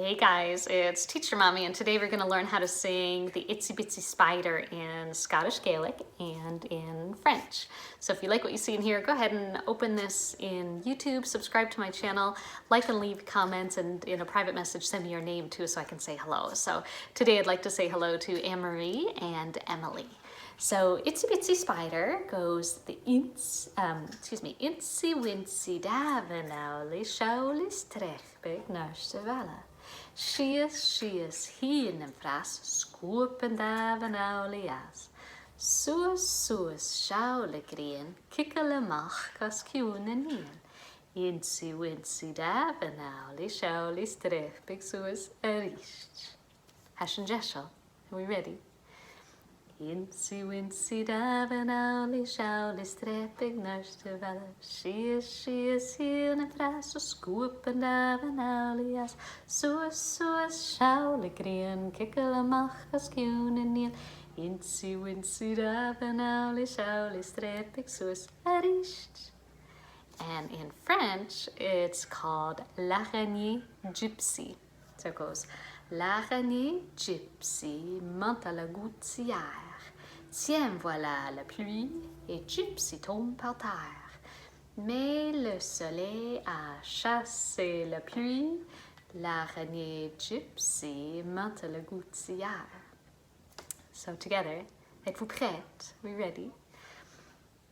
Hey guys, it's Teacher Mommy, and today we're going to learn how to sing the Itsy Bitsy Spider in Scottish Gaelic and in French. So if you like what you see in here, go ahead and open this in YouTube, subscribe to my channel, like and leave comments, and in a private message send me your name too so I can say hello. So today I'd like to say hello to Anne-Marie and Emily. So Itsy Bitsy Spider goes the Intsy Wintsy Davenowly Showly Strechbig Nurstevella. Shees hien en fras Scoop Davenowly as. Suas Showly green Kickle mach Cascune en nien. Intsy Wintsy Davenowly Showly Strechbig Suas Erist. Hash and Jeshel. Are we ready? Intsy Wintsy Davenowly Showly Strepig Nurstevella. She is here in fras Scoop and Davenowly as. Suas Showly green Kickle mach Cascune en nien. Intsy Wintsy Davenowly Showly Strepig Suas Erist. And in French, it's called L'araignée gypsy. So it goes, L'araignée gypsy monte à la gouttière. Tiens, voilà la pluie, et gypsy tombe par terre. Mais le soleil a chassé la pluie. L'araignée gypsy monte à la gouttière. So together, êtes-vous prêtes? We ready?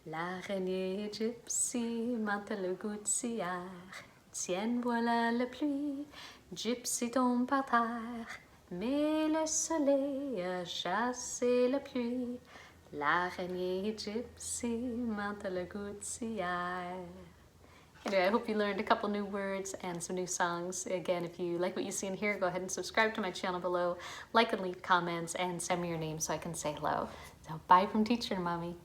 L'araignée gypsy monte le gouttière. Tiens, voilà la pluie, gypsy tombe par terre. Mais le soleil a chassé la pluie. L'araignée gypsy monte le gouttière. Anyway, I hope you learned a couple new words and some new songs. Again, if you like what you see in here, go ahead and subscribe to my channel below, like and leave comments, and send me your name so I can say hello. So bye from Teacher Mommy.